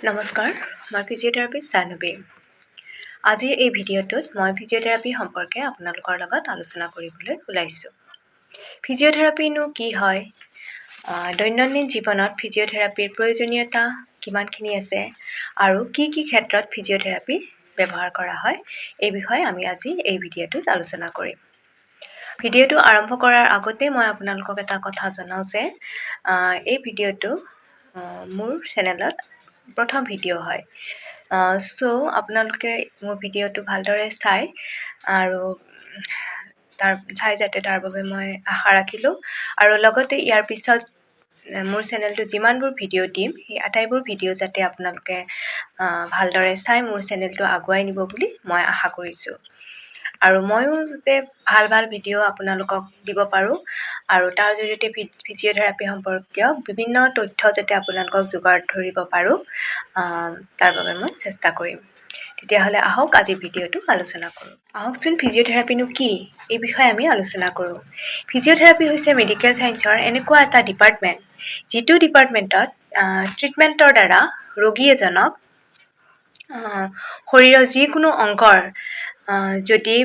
নমস্কাৰ, মই ফিজিঅ'থেৰাপিষ্ট জাহ্নৱী। আজিৰ এই ভিডিঅ'টোত মই ফিজিঅ'থেৰাপি সম্পৰ্কে আপোনালোকৰ লগত আলোচনা কৰিবলৈ ওলাইছোঁ। ফিজিঅ'থেৰাপিনো কি হয়? দৈনন্দিন জীৱনত ফিজিঅ'থেৰাপিৰ প্ৰয়োজনীয়তা কিমানখিনি আছে আৰু কি ক্ষেত্ৰত ফিজিঅ'থেৰাপি ব্যৱহাৰ কৰা হয়, এই বিষয়ে আমি আজি এই ভিডিঅ'টোত আলোচনা কৰিম। ভিডিঅ'টো আৰম্ভ কৰাৰ আগতে মই আপোনালোকক এটা কথা জনাওঁ যে এই ভিডিঅ'টো মোৰ চেনেলত প্ৰথম ভিডিঅ' হয়। আপোনালোকে মোৰ ভিডিঅ'টো ভালদৰে চাই আৰু যাতে তাৰ বাবে মই আশা ৰাখিলোঁ। আৰু লগতে ইয়াৰ পিছত মোৰ চেনেলটো যিমানবোৰ ভিডিঅ' দিম সেই আটাইবোৰ ভিডিঅ' যাতে আপোনালোকে ভালদৰে চাই মোৰ চেনেলটো আগুৱাই নিব বুলি মই আশা কৰিছোঁ। আৰু ময়ো যাতে ভাল ভিডিঅ' আপোনালোকক দিব পাৰোঁ আৰু তাৰ জৰিয়তে ফিজিঅ'থেৰাপি সম্পৰ্কীয় বিভিন্ন তথ্য যাতে আপোনালোকক যোগাৰ ধৰিব পাৰোঁ, তাৰ বাবে মই চেষ্টা কৰিম। তেতিয়াহ'লে আহক আজি ভিডিঅ'টো আলোচনা কৰোঁ। আহকচোন ফিজিঅ'থেৰাপিনো কি এই বিষয়ে আমি আলোচনা কৰোঁ। ফিজিঅ'থেৰাপি হৈছে মেডিকেল ছায়েন্সৰ এনেকুৱা এটা ডিপাৰ্টমেণ্ট যিটো ডিপাৰ্টমেণ্টত ট্ৰিটমেণ্টৰ দ্বাৰা ৰোগী এজনক শৰীৰৰ যিকোনো অংগৰ যদি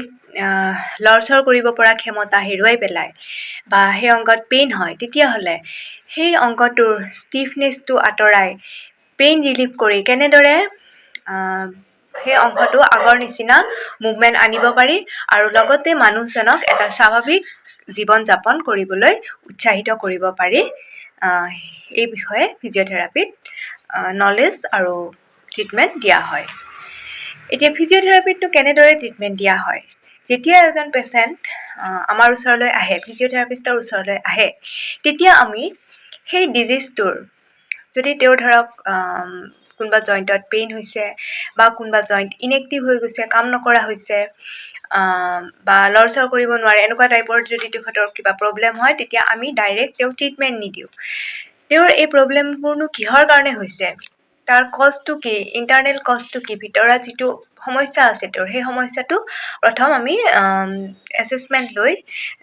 লৰচৰ কৰিব পৰা ক্ষমতা হেৰুৱাই পেলায় বা সেই অংগত পেইন হয়, তেতিয়াহ'লে সেই অংগটোৰ ষ্টিফনেছটো আঁতৰাই পেইন ৰিলিফ কৰি কেনেদৰে সেই অংশটো আগৰ নিচিনা মুভমেণ্ট আনিব পাৰি আৰু লগতে মানুহজনক এটা স্বাভাৱিক জীৱন যাপন কৰিবলৈ উৎসাহিত কৰিব পাৰি, এই বিষয়ে ফিজিঅ'থেৰাপিত নলেজ আৰু ট্ৰিটমেণ্ট দিয়া হয়। এতিয়া ফিজিঅ'থেৰাপিতনো কেনেদৰে ট্ৰিটমেণ্ট দিয়া হয়? যেতিয়া এজন পেচেণ্ট আমাৰ ওচৰলৈ আহে, ফিজিঅ'থেৰাপিষ্টৰ ওচৰলৈ আহে, তেতিয়া আমি সেই ডিজিজটোৰ যদি তেওঁৰ ধৰক কোনোবা জইণ্টত পেইন হৈছে বা কোনোবা জইণ্ট ইনএক্টিভ হৈ গৈছে, কাম নকৰা হৈছে বা লৰচৰ কৰিব নোৱাৰে, এনেকুৱা টাইপৰ যদি তেখেতৰ কিবা প্ৰব্লেম হয়, তেতিয়া আমি ডাইৰেক্ট তেওঁক ট্ৰিটমেণ্ট নিদিওঁ। তেওঁৰ এই প্ৰব্লেমবোৰনো কিহৰ কাৰণে হৈছে, তাৰ কজটো কি, ইণ্টাৰনেল কজটো কি, ভিতৰত যিটো সমস্যা আছে তেওঁৰ, সেই সমস্যাটো প্ৰথম আমি এছেছমেণ্ট লৈ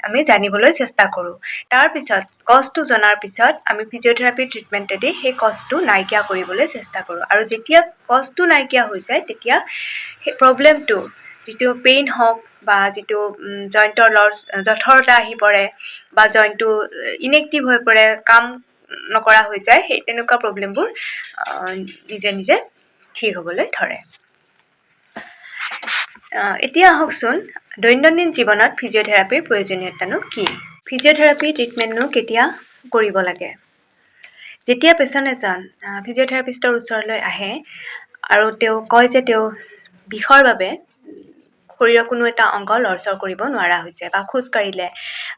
আমি জানিবলৈ চেষ্টা কৰোঁ। তাৰপিছত কজটো জনাৰ পিছত আমি ফিজিঅ'থেৰাপি ট্ৰিটমেণ্টেদি সেই কজটো নাইকিয়া কৰিবলৈ চেষ্টা কৰোঁ। আৰু যেতিয়া কজটো নাইকিয়া হৈ যায়, তেতিয়া সেই প্ৰব্লেমটো যিটো পেইন হওক বা যিটো জইণ্টৰ জঠৰতা আহি পৰে বা জইণ্টটো ইনএক্টিভ হৈ পৰে, কাম নকৰা হৈ যায়, সেই তেনেকুৱা প্ৰব্লেমবোৰ নিজে ঠিক হ'বলৈ ধৰে। এতিয়া আহকচোন দৈনন্দিন জীৱনত ফিজিঅ'থেৰাপিৰ প্ৰয়োজনীয়তানো কি? ফিজিঅ'থেৰাপি ট্ৰিটমেণ্টনো কেতিয়া কৰিব লাগে? যেতিয়া পেচেণ্ট এজন ফিজিঅ'থেৰাপিষ্টৰ ওচৰলৈ আহে আৰু তেওঁ কয় যে তেওঁ বিষৰ বাবে শৰীৰৰ কোনো এটা অংগ লৰচৰ কৰিব নোৱাৰা হৈছে, বা খোজকাঢ়িলে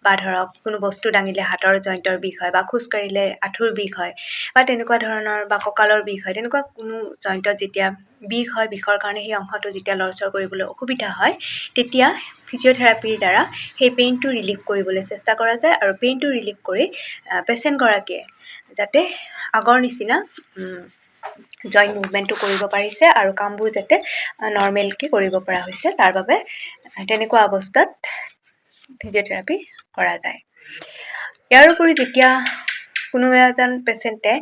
বা ধৰক কোনো বস্তু দাঙিলে হাতৰ জইণ্টৰ বিষ হয়, বা খোজকাঢ়িলে আঁঠুৰ বিষ হয়, বা তেনেকুৱা ধৰণৰ বা কঁকালৰ বিষ হয়, তেনেকুৱা কোনো জইণ্টত যেতিয়া বিষ হয়, বিষৰ কাৰণে সেই অংশটো যেতিয়া লৰচৰ কৰিবলৈ অসুবিধা হয়, তেতিয়া ফিজিঅ'থেৰাপিৰ দ্বাৰা সেই পেইনটো ৰিলিফ কৰিবলৈ চেষ্টা কৰা যায় আৰু পেইনটো ৰিলিফ কৰি পেচেণ্টগৰাকীয়ে যাতে আগৰ নিচিনা জইণ্ট মুভমেণ্টটো কৰিব পাৰিছে আৰু কামবোৰ যাতে নৰ্মেলকৈ কৰিব পৰা হৈছে, তাৰ বাবে তেনেকুৱা অৱস্থাত ফিজিঅ'থেৰাপি কৰা যায়। ইয়াৰোপৰি যেতিয়া কোনোবা এজন পেচেণ্টে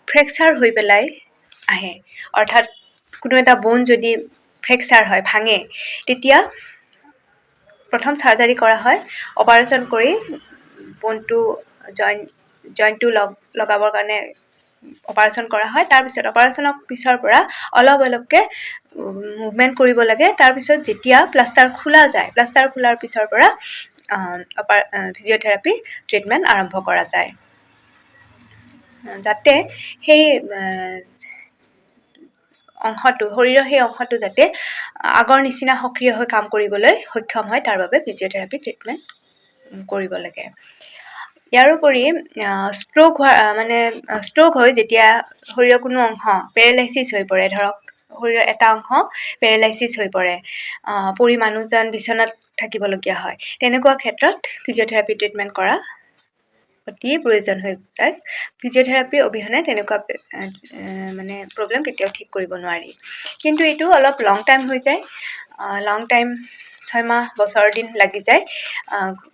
ফ্ৰেকচাৰ হৈ পেলাই আহে, অৰ্থাৎ কোনো এটা বোন যদি ফ্ৰেকচাৰ হয়, ভাঙে, তেতিয়া প্ৰথম চাৰ্জাৰী কৰা হয়। অপাৰেশ্যন কৰি বোনটো জইণ্টটো লগাবৰ কাৰণে অপাৰেশ্যন কৰা হয়। তাৰপিছত অপাৰেশ্যনৰ পিছৰ পৰা অলপকৈ মুভমেণ্ট কৰিব লাগে। তাৰপিছত যেতিয়া প্লাষ্টাৰ খোলা যায়, প্লাষ্টাৰ খোলাৰ পিছৰ পৰা ফিজিঅ'থেৰাপি ট্ৰিটমেণ্ট আৰম্ভ কৰা যায়, যাতে সেই অংশটো, শৰীৰৰ সেই অংশটো যাতে আগৰ নিচিনা সক্ৰিয় হৈ কাম কৰিবলৈ সক্ষম হয়, তাৰ বাবে ফিজিঅ'থেৰাপি ট্ৰিটমেণ্ট কৰিব লাগে। ইয়াৰোপৰি ষ্ট্ৰ'ক হৈ যেতিয়া শৰীৰৰ কোনো অংশ পেৰালাইচিছ হৈ পৰে, ধৰক শৰীৰৰ এটা অংশ পেৰালাইচিছ হৈ পৰে, পৰি মানুহজন বিচনাত থাকিবলগীয়া হয়, তেনেকুৱা ক্ষেত্ৰত ফিজিঅ'থেৰাপি ট্ৰিটমেণ্ট কৰা অতি প্ৰয়োজন হৈ যায়। ফিজিঅ'থেৰাপি অবিহনে তেনেকুৱা প্ৰব্লেম কেতিয়াও ঠিক কৰিব নোৱাৰি। কিন্তু এইটো অলপ লং টাইম হৈ যায়, লং টাইম 6 মাহ বছৰ দিন লাগি যায়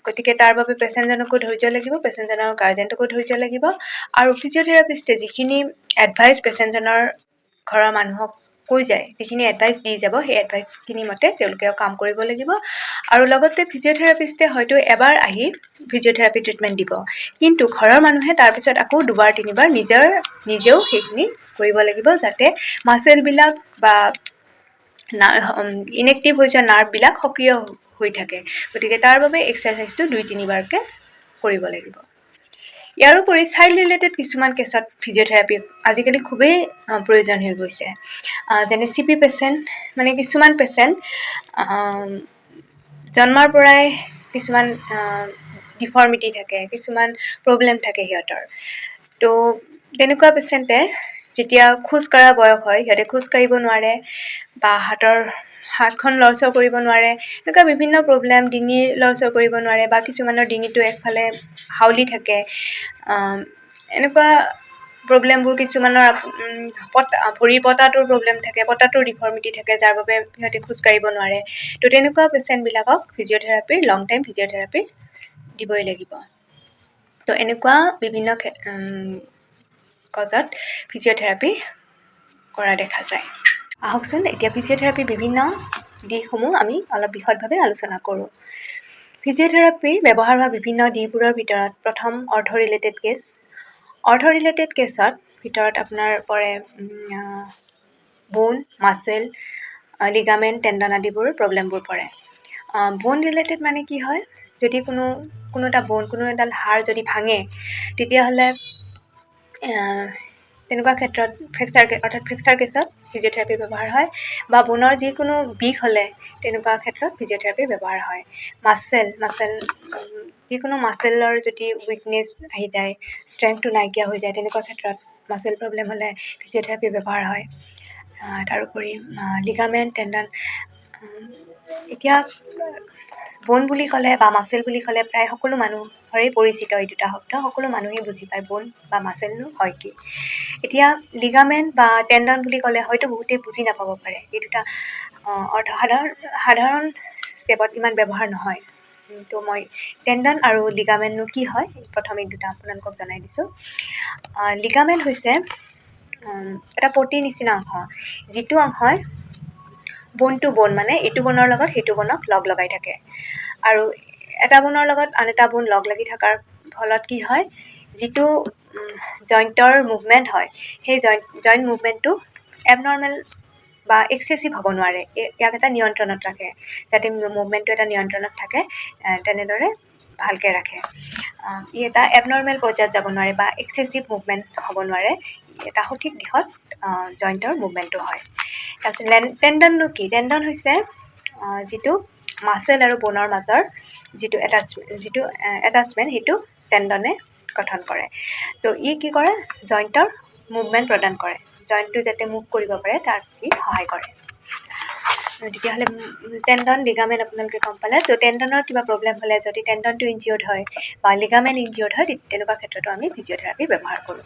গতিকে তাৰ বাবে পেচেণ্টজনকো ধৈৰ্য লাগিব পেচেণ্টজনৰ গাৰ্জেণ্টকো ধৈৰ্য লাগিব আৰু ফিজিঅ'থেৰাপিষ্টে যিখিনি এডভাইচ পেচেণ্টজনৰ ঘৰৰ মানুহক কৈ যায় যিখিনি এডভাইচ দি যাব সেই এডভাইচখিনি মতে তেওঁলোকেও কাম কৰিব লাগিব আৰু লগতে ফিজিঅ'থেৰাপিষ্টে হয়তো এবাৰ আহি ফিজিঅ'থেৰাপি ট্ৰিটমেণ্ট দিব কিন্তু ঘৰৰ মানুহে তাৰপিছত আকৌ দুবাৰ তিনিবাৰ নিজেও সেইখিনি কৰিব লাগিব যাতে মাচেলবিলাক বা ইনএক্টিভ হৈ যোৱা নাৰ্ভবিলাক সক্ৰিয় হৈ থাকে গতিকে তাৰ বাবে এক্সাৰচাইজটো 2-3বাৰকৈ কৰিব লাগিব ইয়াৰোপৰি চাইল্ড ৰিলেটেড কিছুমান কেছত ফিজিঅ'থেৰাপি আজিকালি খুবেই প্ৰয়োজন হৈ গৈছে যেনে CP পেচেণ্ট মানে কিছুমান পেচেণ্ট জন্মৰ পৰাই কিছুমান ডিফৰ্মিটি থাকে কিছুমান প্ৰব্লেম থাকে সিহঁতৰ তো তেনেকুৱা পেচেণ্টে যেতিয়া খোজ কঢ়া বয়স হয় সিহঁতে খোজ কাঢ়িব নোৱাৰে বা হাতখন লৰচৰ কৰিব নোৱাৰে এনেকুৱা বিভিন্ন প্ৰব্লেম ডিঙি লৰচৰ কৰিব নোৱাৰে বা কিছুমানৰ ডিঙিটো একফালে হাউলি থাকে এনেকুৱা প্ৰব্লেমবোৰ কিছুমানৰ ভৰিৰ পতাটোৰ প্ৰব্লেম থাকে পতাটোৰ ডিফৰ্মিটি থাকে যাৰ বাবে সিহঁতে খোজ কাঢ়িব নোৱাৰে তো তেনেকুৱা পেচেণ্টবিলাকক ফিজিঅ'থেৰাপিৰ লং টাইম ফিজিঅ'থেৰাপি দিবই লাগিব তো এনেকুৱা বিভিন্ন কজত ফিজিঅ'থেৰাপি কৰা দেখা যায় আহকচোন এতিয়া ফিজিঅ'থেৰাপিৰ বিভিন্ন দিশসমূহ আমি অলপ বিশদভাৱে আলোচনা কৰোঁ ফিজিঅ'থেৰাপি ব্যৱহাৰ হোৱা বিভিন্ন দিশবোৰৰ ভিতৰত প্ৰথম অৰ্থ ৰিলেটেড কেছত ভিতৰত আপোনাৰ পৰে বোন মাচেল লিগামেণ্ট টেণ্ডন আদিবোৰ প্ৰব্লেমবোৰ পৰে বোন ৰিলেটেড মানে কি হয় যদি কোনো এটা বোন কোনো এডাল হাড় যদি ভাঙে তেতিয়াহ'লে তেনেকুৱা ক্ষেত্ৰত ফ্ৰেকচাৰ কেছত ফিজিঅ'থেৰাপি ব্যৱহাৰ হয় বা বোনৰ যিকোনো বিষ হ'লে তেনেকুৱা ক্ষেত্ৰত ফিজিঅ'থেৰাপি ব্যৱহাৰ হয় মাচেল যিকোনো মাচেলৰ যদি উইকনেছ আহি যায় ষ্ট্ৰেংথটো নাইকিয়া হৈ যায় তেনেকুৱা ক্ষেত্ৰত মাচেল প্ৰব্লেম হ'লে ফিজিঅ'থেৰাপি ব্যৱহাৰ হয় তাৰোপৰি লিগামেণ্ট টেণ্ডন এতিয়া বোন বুলি ক'লে বা মাচেল বুলি ক'লে প্ৰায় সকলো মানুহৰেই পৰিচিত এই দুটা শব্দ সকলো মানুহেই বুজি পায় বোন বা মাচেলনো হয় কি এতিয়া লিগামেণ্ট বা টেণ্ডন বুলি ক'লে হয়তো বহুতেই বুজি নাপাব পাৰে এই দুটা অৰ্থ সাধাৰণ ষ্টেপত ইমান ব্যৱহাৰ নহয় তো মই টেণ্ডন আৰু লিগামেণ্টনো কি হয় প্ৰথম এই দুটা আপোনালোকক জনাই দিছোঁ লিগামেণ্ট হৈছে এটা পটিৰ নিচিনা অংশ যিটো অংশই বোন টু বোন মানে এইটো বোনৰ লগত সেইটো বোনক লগাই থাকে আৰু এটা বোনৰ লগত আন এটা বোন লাগি থকাৰ ফলত কি হয় যিটো জইণ্টৰ মুভমেণ্ট হয় সেই জইণ্ট মুভমেণ্টটো এবনৰ্মেল বা এক্সেচিভ হ'ব নোৱাৰে ইয়াক এটা নিয়ন্ত্ৰণত ৰাখে যাতে মুভমেণ্টটো এটা নিয়ন্ত্ৰণত থাকে তেনেদৰে ভালকৈ ৰাখে ই এটা এবনৰ্মেল পৰ্যায়ত যাব নোৱাৰে বা এক্সেচিভ মুভমেণ্ট হ'ব নোৱাৰে এটা সঠিক দিশত জইণ্টৰ মুভমেণ্টটো হয় তাৰপিছত টেণ্ডননো কি টেণ্ডন হৈছে যিটো মাচেল আৰু বোনৰ মাজৰ যিটো এটাচমেণ্ট সেইটো টেণ্ডনে গঠন কৰে তো ই কি কৰে জইণ্টৰ মুভমেণ্ট প্ৰদান কৰে জইণ্টটো যাতে মুভ কৰিব পাৰে তাক ই সহায় কৰে তেতিয়াহ'লে টেণ্ডন লিগামেণ্ট আপোনালোকে গম পালে তো টেণ্ডনৰ কিবা প্ৰব্লেম হ'লে যদি টেণ্ডনটো ইনজিয়ৰ্ড হয় বা লিগামেণ্ট ইনজিয়ৰ্ড হয় তেনেকুৱা ক্ষেত্ৰতো আমি ফিজিঅ'থেৰাপি ব্যৱহাৰ কৰোঁ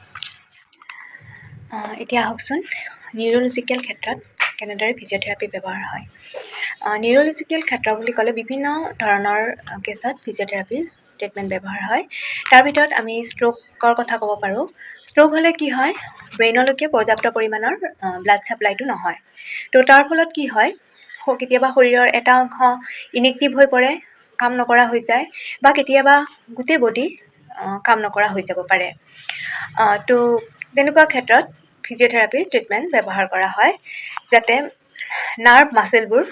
এতিয়া আহকচোন নিউৰলজিকেল ক্ষেত্ৰত কেনেদৰে ফিজিঅ'থেৰাপি ব্যৱহাৰ হয় নিউৰলজিকেল ক্ষেত্ৰ বুলি ক'লে বিভিন্ন ধৰণৰ কেছত ফিজিঅ'থেৰাপিৰ ট্ৰিটমেণ্ট ব্যৱহাৰ হয় তাৰ ভিতৰত আমি ষ্ট্ৰ'কৰ কথা ক'ব পাৰোঁ ষ্ট্ৰ'ক হ'লে কি হয় ব্ৰেইনলৈকে পৰ্যাপ্ত পৰিমাণৰ ব্লাড ছাপ্লাইটো নহয় তো তাৰ ফলত কি হয় কেতিয়াবা শৰীৰৰ এটা অংশ ইনএক্টিভ হৈ পৰে কাম নকৰা হৈ যায় বা কেতিয়াবা গোটেই বডি কাম নকৰা হৈ যাব পাৰে তো তেনেকুৱা ক্ষেত্ৰত ফিজিঅ'থেৰাপিৰ ট্ৰিটমেণ্ট ব্যৱহাৰ কৰা হয় যাতে নাৰ্ভ মাচেলবোৰ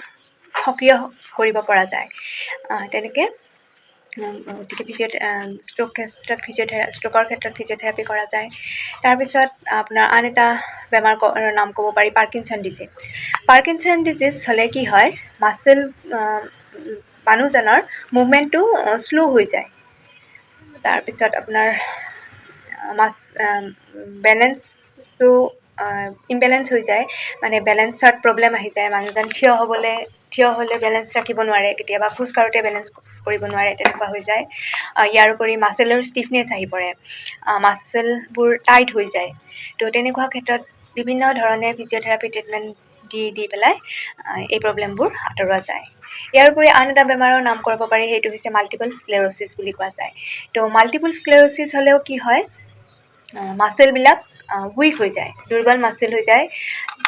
সক্ৰিয় কৰিব পৰা যায় তেনেকৈ গতিকে ষ্ট্ৰ'কৰ ক্ষেত্ৰত ফিজিঅ'থেৰাপি কৰা যায় তাৰপিছত আপোনাৰ আন এটা বেমাৰৰ নাম ক'ব পাৰি পাৰ্কিনছন ডিজিজ হ'লে কি হয় মাচেল মানুহজনৰ মুভমেণ্টটো শ্ল' হৈ যায় তাৰপিছত আপোনাৰ বেলেঞ্চটো ইম্বেলেঞ্চ হৈ যায় মানে বেলেঞ্চত প্ৰব্লেম আহি যায় মানুহজন থিয় হ'লে বেলেঞ্চ ৰাখিব নোৱাৰে কেতিয়াবা খোজ কাঢ়োতে বেলেঞ্চ কৰিব নোৱাৰে তেনেকুৱা হৈ যায় ইয়াৰ উপৰি মাচেলৰ ষ্টিফনেছ আহি পৰে মাচেলবোৰ টাইট হৈ যায় তো তেনেকুৱা ক্ষেত্ৰত বিভিন্ন ধৰণে ফিজিঅ'থেৰাপি ট্ৰিটমেণ্ট দি পেলাই এই প্ৰব্লেমবোৰ আঁতৰোৱা যায়। ইয়াৰ উপৰি আন এটা বেমাৰৰ নাম কৰিব পাৰি, সেইটো হৈছে মাল্টিপল স্ক্লেৰ'চিছ বুলি কোৱা যায়। তো মাল্টিপল স্ক্লেৰ'চিছ হ'লেও কি হয়, মাচেলবিলাক উইক হৈ যায়, দুৰ্বল মাচেল হৈ যায়।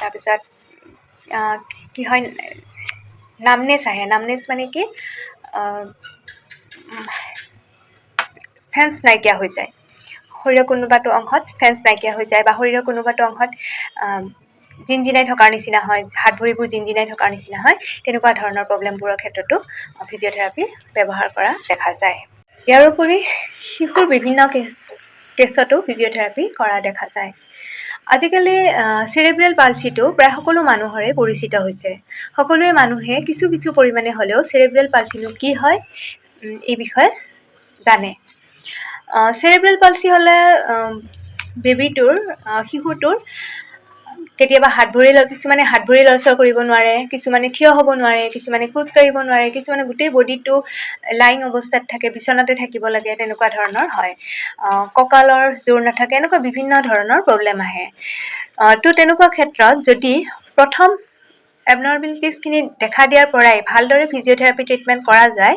তাৰপিছত কি হয়, নামনেছ আহে। নামনেছ মানে কি, চেন্স নাইকিয়া হৈ যায়, শৰীৰৰ কোনোবাটো অংশত চেন্স নাইকিয়া হৈ যায়, বা শৰীৰৰ কোনোবাটো অংশত জিনজিনাই থকাৰ নিচিনা হয়, হাত ভৰিবোৰ জিনজিনাই থকাৰ নিচিনা হয়। তেনেকুৱা ধৰণৰ প্ৰব্লেমবোৰৰ ক্ষেত্ৰতো ফিজিঅ'থেৰাপি ব্যৱহাৰ কৰা দেখা যায়। ইয়াৰ উপৰি শিশুৰ বিভিন্ন কেছতো ফিজিঅ'থেৰাপি কৰা দেখা যায়। আজিকালি চেৰেব্ৰেল পালচিটো প্ৰায় সকলো মানুহৰে পৰিচিত হৈছে। সকলোৱে মানুহে কিছু কিছু পৰিমাণে হ'লেও চেৰেব্ৰেল পালচিনো কি হয় এই বিষয়ে জানে। চেৰেব্ৰেল পালচি হ'লে শিশুটোৰ কেতিয়াবা কিছুমানে হাত ভৰি লৰচৰ কৰিব নোৱাৰে, কিছুমানে থিয় হ'ব নোৱাৰে, কিছুমানে খোজ কাঢ়িব নোৱাৰে, কিছুমানে গোটেই বডিটো লাইং অৱস্থাত থাকে, বিচনাতে থাকিব লাগে, তেনেকুৱা ধৰণৰ হয়। কঁকালৰ জোৰ নাথাকে, এনেকুৱা বিভিন্ন ধৰণৰ প্ৰব্লেম আহে। তো তেনেকুৱা ক্ষেত্ৰত যদি প্ৰথম এবনৰ্মেলিটিছখিনি দেখা দিয়াৰ পৰাই ভালদৰে ফিজিঅ'থেৰাপি ট্ৰিটমেণ্ট কৰা যায়,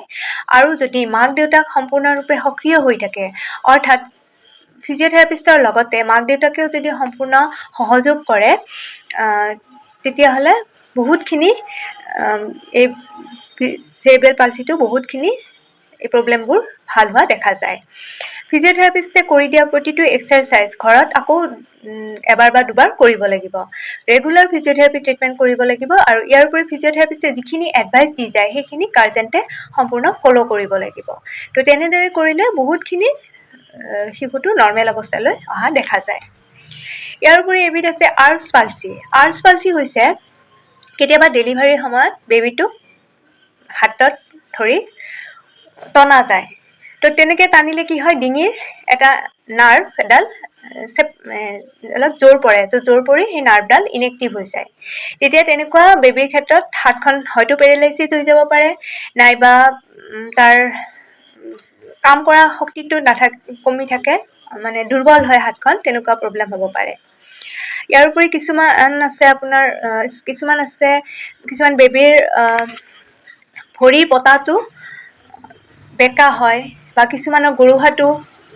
আৰু যদি মাক দেউতাক সম্পূৰ্ণৰূপে সক্ৰিয় হৈ থাকে, অৰ্থাৎ ফিজিঅ'থেৰাপিষ্টৰ লগতে মাক দেউতাকেও যদি সম্পূৰ্ণ সহযোগ কৰে, তেতিয়াহ'লে বহুতখিনি এই চেৰেব্ৰেল পালচিটো বহুতখিনি এই প্ৰব্লেমবোৰ ভাল হোৱা দেখা যায়। ফিজিঅ'থেৰাপিষ্টে কৰি দিয়া প্ৰতিটো এক্সাৰচাইজ ঘৰত আকৌ এবাৰ বা দুবাৰ কৰিব লাগিব। ৰেগুলাৰ ফিজিঅ'থেৰাপি ট্ৰিটমেণ্ট কৰিব লাগিব, আৰু ইয়াৰ উপৰি ফিজিঅ'থেৰাপিষ্টে যিখিনি এডভাইচ দি যায় সেইখিনি গাৰ্জেণ্টে সম্পূৰ্ণ ফ'ল' কৰিব লাগিব। তো তেনেদৰে কৰিলে বহুতখিনি শিশুটো নৰ্মেল অৱস্থালৈ অহা দেখা যায়। ইয়াৰ উপৰি এবিধ আছে আৰ্বছ পালচি। আৰ্বছ পালচি হৈছে কেতিয়াবা ডেলিভাৰীৰ সময়ত বেবীটোক হাতত ধৰি টনা যায়। তো তেনেকৈ টানিলে কি হয়, ডিঙিৰ এটা নাৰ্ভ এডাল অলপ জোৰ পৰে, তো জোৰ পৰি সেই নাৰ্ভডাল ইনএক্টিভ হৈ যায়। তেতিয়া তেনেকুৱা বেবীৰ ক্ষেত্ৰত হাতখন হয়তো পেৰেলাইচিছ হৈ যাব পাৰে, নাইবা তাৰ কাম কৰা শক্তিটো কমি থাকে, মানে দুৰ্বল হয় হাতখন, তেনেকুৱা প্ৰব্লেম হ'ব পাৰে। ইয়াৰ উপৰি কিছুমান বেবীৰ ভৰিৰ পতাটো বেকা হয়, বা কিছুমানৰ গোৰোহাটো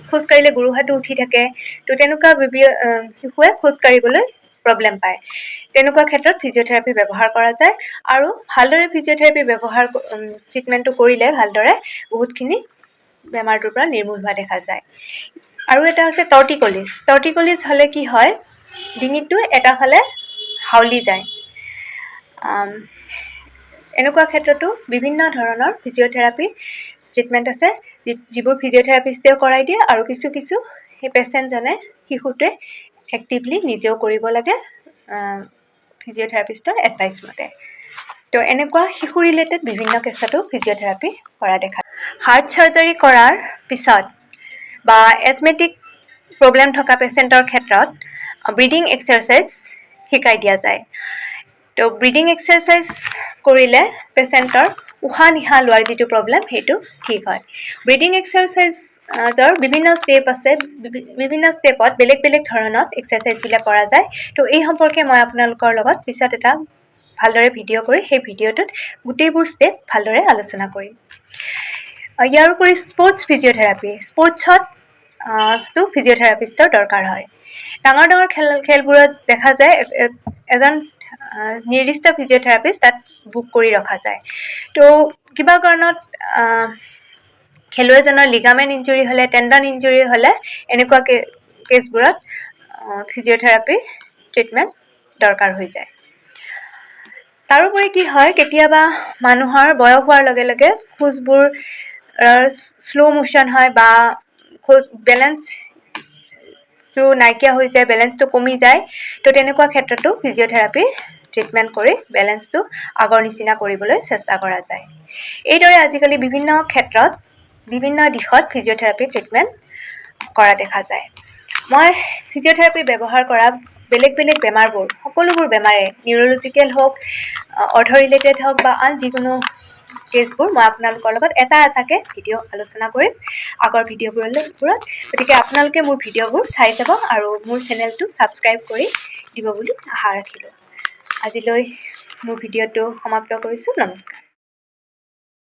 খোজকাঢ়িলে গোৰোহাটো উঠি থাকে। তো তেনেকুৱা শিশুৱে খোজকাঢ়িবলৈ প্ৰব্লেম পায়। তেনেকুৱা ক্ষেত্ৰত ফিজিঅ'থেৰাপি ব্যৱহাৰ কৰা যায়, আৰু ভালদৰে ফিজিঅ'থেৰাপি ট্ৰিটমেণ্টটো কৰিলে ভালদৰে বহুতখিনি বেমাৰটোৰ পৰা নিৰ্মূল হোৱা দেখা যায়। আৰু এটা আছে টৰ্টিকলিছ। টৰ্টিকলিছ হ'লে কি হয়, ডিঙিটো এটা ফালে হাউলি যায়। এনেকুৱা ক্ষেত্ৰতো বিভিন্ন ধৰণৰ ফিজিঅ'থেৰাপি ট্ৰিটমেণ্ট আছে, যিবোৰ ফিজিঅ'থেৰাপিষ্টেও কৰাই দিয়ে, আৰু কিছু সেই পেচেণ্টজনে শিশুটোৱে এক্টিভলি নিজেও কৰিব লাগে ফিজিঅ'থেৰাপিষ্টৰ এডভাইচ মতে। তো এনেকুৱা শিশু ৰিলেটেড বিভিন্ন কেছতো ফিজিঅ'থেৰাপি কৰা দেখা যায়। হাৰ্ট চাৰ্জাৰী কৰাৰ পিছত বা এজমেটিক প্ৰব্লেম থকা পেচেণ্টৰ ক্ষেত্ৰত ব্ৰিডিং এক্সাৰচাইজ শিকাই দিয়া যায়। তো ব্ৰিডিং এক্সাৰচাইজ কৰিলে পেচেণ্টৰ উশাহ নিশাহ লোৱাৰ যিটো প্ৰব্লেম, সেইটো ঠিক হয়। ব্ৰিডিং এক্সাৰচাইজৰ বিভিন্ন ষ্টেপ আছে, বিভিন্ন ষ্টেপত বেলেগ বেলেগ ধৰণত এক্সাৰচাইজবিলাক কৰা যায়। তো এই সম্পৰ্কে মই আপোনালোকৰ লগত পিছত এটা ভালদৰে ভিডিঅ' কৰি সেই ভিডিঅ'টোত গোটেইবোৰ ষ্টেপ ভালদৰে আলোচনা কৰিম। ইয়াৰ উপৰি স্পৰ্টছ ফিজিঅ'থেৰাপি। স্পৰ্টছত ফিজিঅ'থেৰাপিষ্টৰ দৰকাৰ হয়। ডাঙৰ ডাঙৰ খেলবোৰত দেখা যায় এজন নিৰ্দিষ্ট ফিজিঅ'থেৰাপিষ্ট তাত বুক কৰি ৰখা যায়। তো কিবা কাৰণত খেলুৱৈজনৰ লিগামেণ্ট ইঞ্জুৰি হ'লে, টেণ্ডন ইঞ্জুৰি হ'লে, এনেকুৱা কেছবোৰত ফিজিঅ'থেৰাপি ট্ৰিটমেণ্ট দৰকাৰ হৈ যায়। তাৰোপৰি কি হয়, কেতিয়াবা মানুহৰ বয়স হোৱাৰ লগে লগে খোজবোৰ শ্ল' মোশ্যন হয়, বা বেলেঞ্চটো নাইকিয়া হৈ যায়, বেলেঞ্চটো কমি যায়। তো তেনেকুৱা ক্ষেত্ৰতো ফিজিঅ'থেৰাপি ট্ৰিটমেণ্ট কৰি বেলেঞ্চটো আগৰ নিচিনা কৰিবলৈ চেষ্টা কৰা যায়। এইদৰে আজিকালি বিভিন্ন ক্ষেত্ৰত বিভিন্ন দিশত ফিজিঅ'থেৰাপি ট্ৰিটমেণ্ট কৰা দেখা যায়। মই ফিজিঅ'থেৰাপি ব্যৱহাৰ কৰা বেলেগ বেলেগ বেমাৰবোৰ, সকলোবোৰ বেমাৰে, নিউৰলজিকেল হওক, অৰ্থ ৰিলেটেড হওক, বা আন যিকোনো কেছবোৰ মই আপোনালোকৰ লগত এটা এটাকৈ ভিডিঅ' আলোচনা কৰিম আগৰ ভিডিঅ'বোৰত। গতিকে আপোনালোকে মোৰ ভিডিঅ'বোৰ চাই যাব, আৰু মোৰ চেনেলটো ছাবস্ক্ৰাইব কৰি দিব বুলি আশা ৰাখিলোঁ। আজিলৈ মোৰ ভিডিঅ'টো সমাপ্ত কৰিছোঁ। নমস্কাৰ।